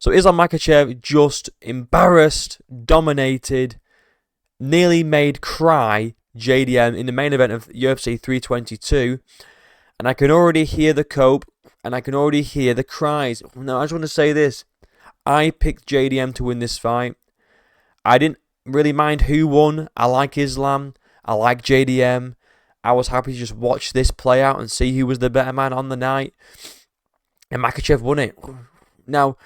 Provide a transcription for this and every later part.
So Islam Makhachev just embarrassed, dominated, nearly made cry JDM in the main event of UFC 322. And I can already hear the cope, and I can already hear the cries. Now, I just want to say this. I picked JDM to win this fight. I didn't really mind who won. I like Islam. I like JDM. I was happy to just watch this play out and see who was the better man on the night. And Makhachev won it. Now,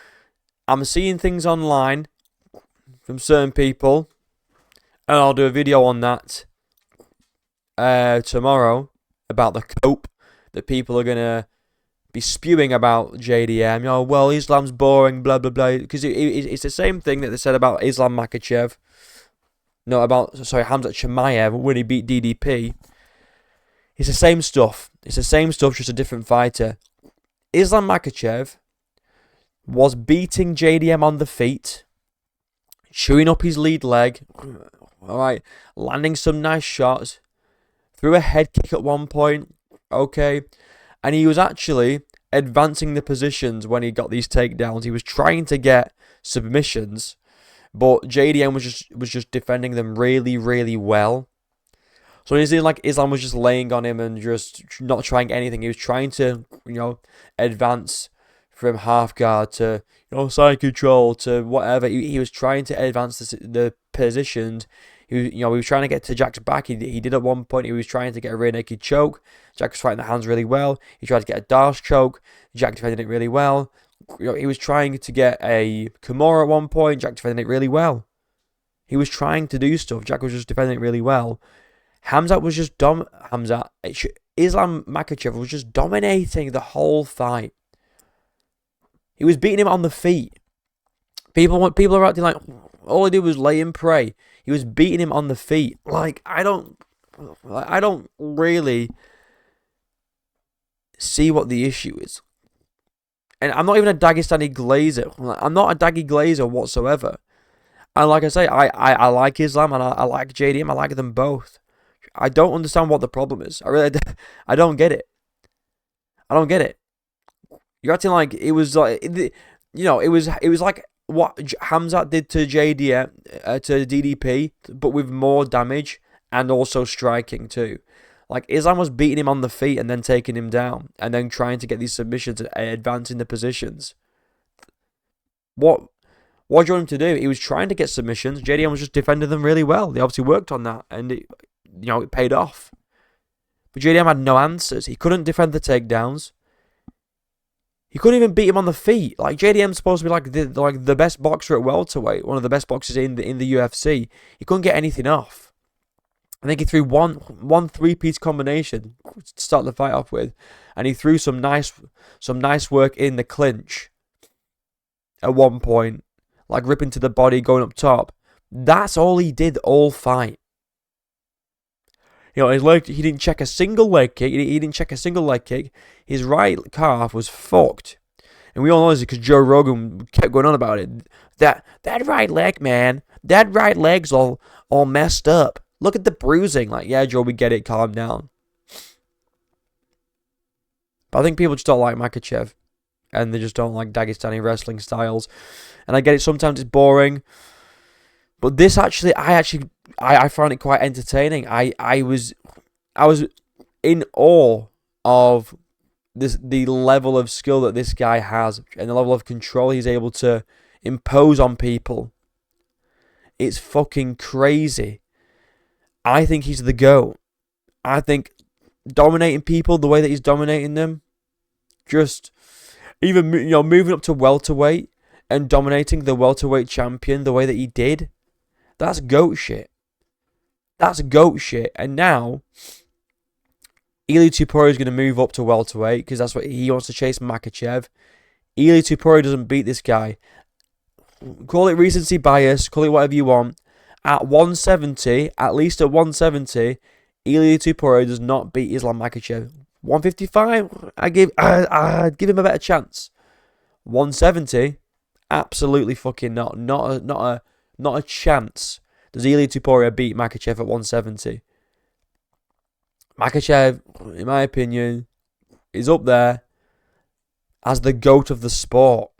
I'm seeing things online from certain people, and I'll do a video on that tomorrow about the cope that people are going to be spewing about JDM. Oh, well, Islam's boring, blah, blah, blah. Because it's the same thing that they said about Islam Makhachev. No, Hamzat Chimaev when he beat DDP. It's the same stuff. It's the same stuff, just a different fighter. Islam Makhachev was beating JDM on the feet, chewing up his lead leg, alright, landing some nice shots, threw a head kick at one point, okay, and he was actually advancing the positions when he got these takedowns. He was trying to get submissions, but JDM was just defending them really, really well. So it seemed like Islam was just laying on him and just not trying anything. He was trying to, advance from half guard to, side control to whatever. He was trying to advance the positions. He was trying to get to Jack's back. He did at one point. He was trying to get a rear naked choke. Jack was fighting the hands really well. He tried to get a Darce choke. Jack defended it really well. He was trying to get a Kimura at one point. Jack defended it really well. He was trying to do stuff. Jack was just defending it really well. Islam Makhachev was just dominating the whole fight. He was beating him on the feet. People are acting like all he did was lay and pray. He was beating him on the feet. I don't really see what the issue is. And I'm not even a Dagestani glazer. I'm not a Daggy glazer whatsoever. And like I say, I like Islam and I like JDM. I like them both. I don't understand what the problem is. I don't get it. I don't get it. You're acting like it was like, it was like what Hamzat did to JDM, to DDP, but with more damage and also striking too. Like Islam was beating him on the feet and then taking him down and then trying to get these submissions and advancing the positions. What do you want him to do? He was trying to get submissions. JDM was just defending them really well. They obviously worked on that and it paid off. But JDM had no answers. He couldn't defend the takedowns. He couldn't even beat him on the feet. Like JDM's supposed to be like the best boxer at welterweight, one of the best boxers in the UFC. He couldn't get anything off. I think he threw one three-piece combination to start the fight off with, and he threw some nice work in the clinch at one point, like ripping to the body, going up top. That's all he did all fight. His leg, he didn't check a single leg kick. He didn't check a single leg kick. His right calf was fucked. And we all know this because Joe Rogan kept going on about it. That right leg, man. That right leg's all messed up. Look at the bruising. Like, yeah, Joe, we get it. Calm down. But I think people just don't like Makhachev. And they just don't like Dagestani wrestling styles. And I get it. Sometimes it's boring. But this actually, I found it quite entertaining. I was in awe of the level of skill that this guy has and the level of control he's able to impose on people. It's fucking crazy. I think he's the GOAT. I think dominating people the way that he's dominating them, just even moving up to welterweight and dominating the welterweight champion the way that he did. That's GOAT shit. That's GOAT shit. And now, Ili Tupori is going to move up to welterweight because that's what he wants to chase Makhachev. Ili Tupori doesn't beat this guy. Call it recency bias, call it whatever you want. At 170, at least at 170, Ili Tupori does not beat Islam Makhachev. 155, I'd give him a better chance. 170, absolutely fucking not. Not a chance. Does Ili Tupori beat Makhachev at 170? Makhachev, in my opinion, is up there as the GOAT of the sport.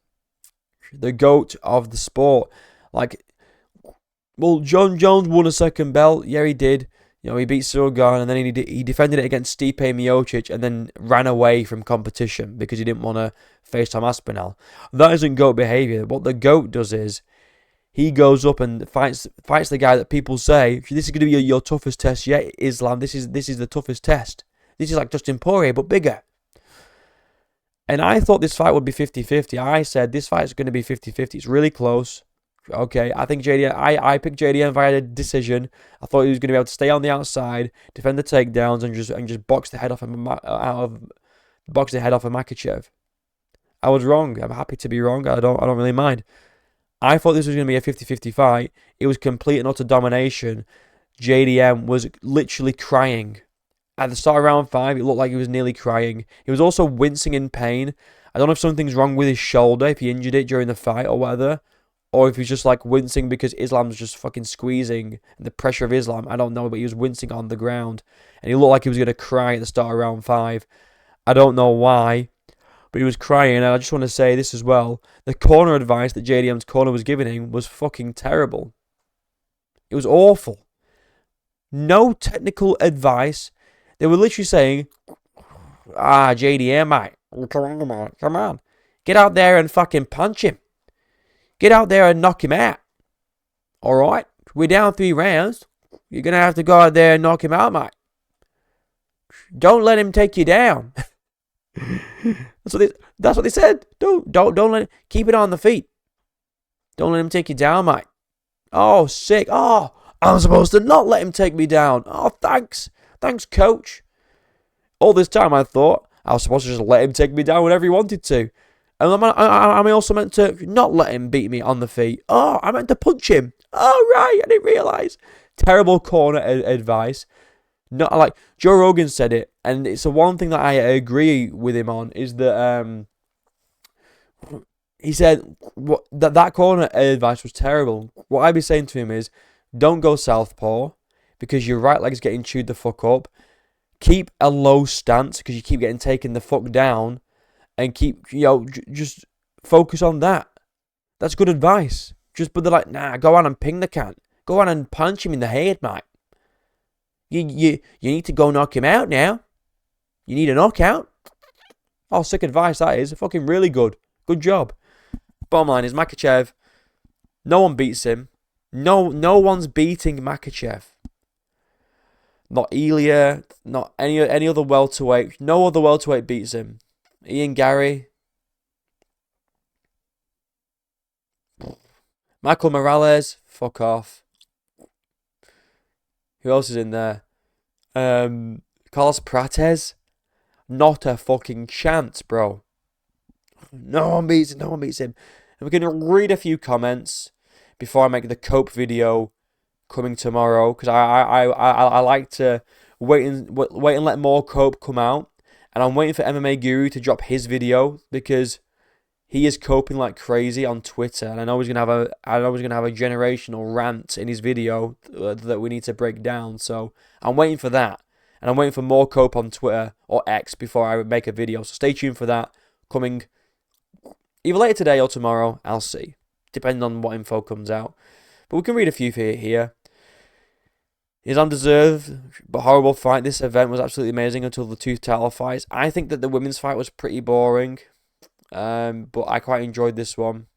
the GOAT of the sport. Like, well, John Jones won a second belt. Yeah, he did. You know, he beat Cyril Gane, and then he defended it against Stipe Miocic, and then ran away from competition because he didn't want to face Tom Aspinall. That isn't GOAT behavior. What the GOAT does is he goes up and fights the guy that people say, this is going to be your toughest test yet, Islam. This is the toughest test. This is like Dustin Poirier, but bigger. And I thought this fight would be 50-50. I said this fight is going to be 50-50. It's really close. Okay, I think I picked JDM via a decision. I thought he was going to be able to stay on the outside, defend the takedowns, and just box the head off of Makhachev. I was wrong. I'm happy to be wrong. I don't really mind. I thought this was going to be a 50-50 fight. It was complete and utter domination. JDM was literally crying. At the start of round 5, it looked like he was nearly crying. He was also wincing in pain. I don't know if something's wrong with his shoulder, if he injured it during the fight or whatever, or if he's just like wincing because Islam's just fucking squeezing and the pressure of Islam. I don't know, but he was wincing on the ground. And he looked like he was going to cry at the start of round 5. I don't know why, but he was crying. And I just want to say this as well. The corner advice that JDM's corner was giving him was fucking terrible. It was awful. No technical advice. They were literally saying, JDM, mate, come on. Get out there and fucking punch him. Get out there and knock him out. Alright? We're down 3 rounds. You're going to have to go out there and knock him out, mate. Don't let him take you down. That's what they said. Don't let him, keep it on the feet. Don't let him take you down, mate. Oh, sick. Oh, I'm supposed to not let him take me down. Oh, thanks. Thanks, coach. All this time I thought I was supposed to just let him take me down whenever he wanted to. And am I also meant to not let him beat me on the feet? Oh, I meant to punch him. Oh, right, I didn't realise. Terrible corner advice. Not like Joe Rogan said it, and it's the one thing that I agree with him on is that he said that corner advice was terrible. What I'd be saying to him is, don't go southpaw because your right leg's getting chewed the fuck up. Keep a low stance because you keep getting taken the fuck down. And keep, just focus on that. That's good advice. But they're like, nah, go on and ping the cat. Go on and punch him in the head, mate. You need to go knock him out now. You need a knockout. Oh, sick advice that is. Fucking really good. Good job. Bottom line is Makhachev, no one beats him. No one's beating Makhachev. Not Ilya, not any other welterweight. No other welterweight beats him. Ian Gary. Michael Morales. Fuck off. Who else is in there? Carlos Prates. Not a fucking chance, bro. No one beats him. And we're going to read a few comments before I make the Cope video coming tomorrow. Because I like to wait and let more Cope come out. And I'm waiting for MMA Guru to drop his video because he is coping like crazy on Twitter, and I know he's gonna have a generational rant in his video that we need to break down. So I'm waiting for that, and I'm waiting for more Cope on Twitter or X before I make a video. So stay tuned for that coming either later today or tomorrow. I'll see, depending on what info comes out. But we can read a few here. His undeserved but horrible fight. This event was absolutely amazing until the 2 title fights. I think that the women's fight was pretty boring, but I quite enjoyed this one.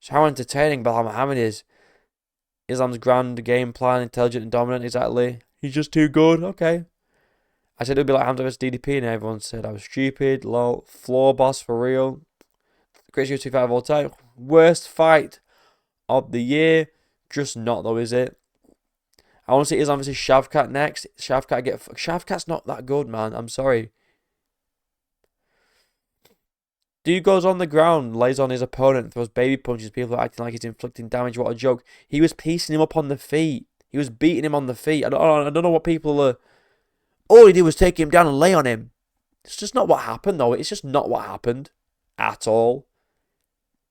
So how entertaining Belal Muhammad is. Islam's grand game plan, intelligent and dominant, exactly. He's just too good, okay. I said it would be like Hamza vs DDP, and everyone said I was stupid, lol, floor boss for real. Greatest UFC fight of all time. Worst fight of the year. Just not though, is it? I want to see Islam versus Shavkat next. Shavkat's not that good, man. I'm sorry. Dude goes on the ground, lays on his opponent, throws baby punches. People are acting like he's inflicting damage. What a joke. He was piecing him up on the feet. He was beating him on the feet. I don't know what people are... All he did was take him down and lay on him. It's just not what happened, though. It's just not what happened. At all.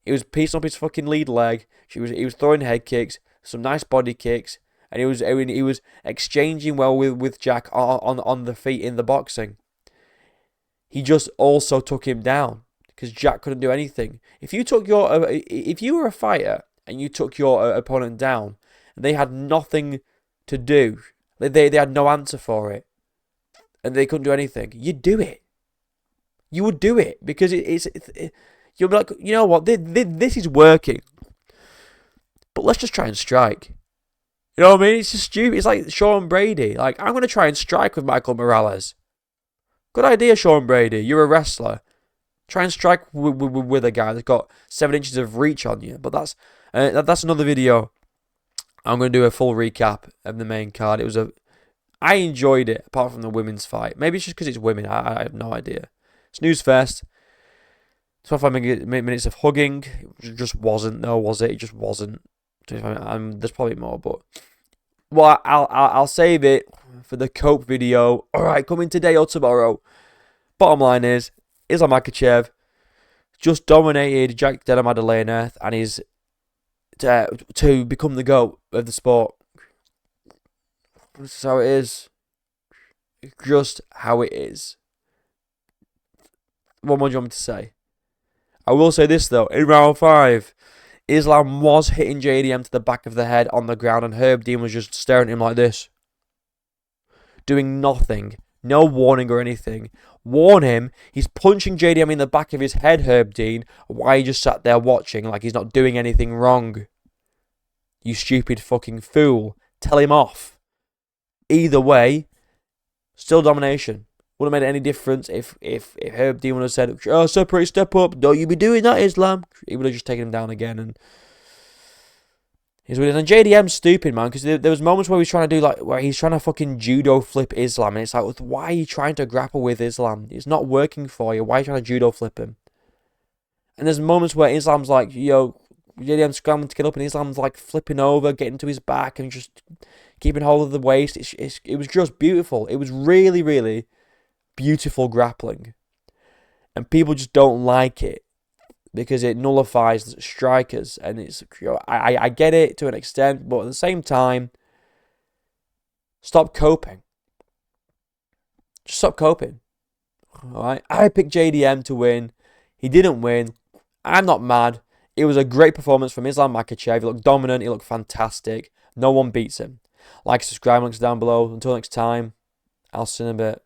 He was piecing up his fucking lead leg. He was throwing head kicks. Some nice body kicks. And he was exchanging well with Jack on the feet in the boxing. He just also took him down. because Jack couldn't do anything. If you were a fighter and you took your opponent down, and they had nothing to do, they had no answer for it, and they couldn't do anything, you'd do it. You would do it because you'll be like, you know what, this is working, but let's just try and strike. You know what I mean? It's just stupid. It's like Sean Brady. Like, I'm going to try and strike with Michael Morales. Good idea, Sean Brady. You're a wrestler. Try and strike with a guy that's got 7 inches of reach on you. But that's another video. I'm going to do a full recap of the main card. I enjoyed it, apart from the women's fight. Maybe it's just because it's women. I have no idea. Snooze fest. 25 minutes of hugging. It just wasn't, though, was it? It just wasn't. There's probably more, but I'll save it for the Cope video. Alright, coming today or tomorrow. Bottom line is, Islam Makhachev just dominated Della Madellena, and he's to become the GOAT of the sport. That's how it is. Just how it is. What more do you want me to say? I will say this though, in round 5, Islam was hitting JDM to the back of the head on the ground, and Herb Dean was just staring at him like this. Doing nothing. No warning or anything. Warn him. He's punching JDM in the back of his head, Herb Dean. Why he just sat there watching like he's not doing anything wrong? You stupid fucking fool. Tell him off. Either way, still domination. Wouldn't have made any difference if Herb Dean would have said, "Oh, separate, step up. Don't you be doing that, Islam." He would have just taken him down again. And JDM's stupid, man, because there was moments where he's trying to fucking judo flip Islam, and it's like, why are you trying to grapple with Islam? It's not working for you. Why are you trying to judo flip him? And there's moments where Islam's like, JDM's scrambling to get up, and Islam's like flipping over, getting to his back, and just keeping hold of the waist. It was just beautiful. It was really, really beautiful grappling, and people just don't like it because it nullifies strikers. And I get it to an extent, but at the same time, stop coping. Just stop coping. All right, I picked JDM to win. He didn't win. I'm not mad. It was a great performance from Islam Makhachev. He looked dominant. He looked fantastic. No one beats him. Like, subscribe, links down below. Until next time, I'll see you in a bit.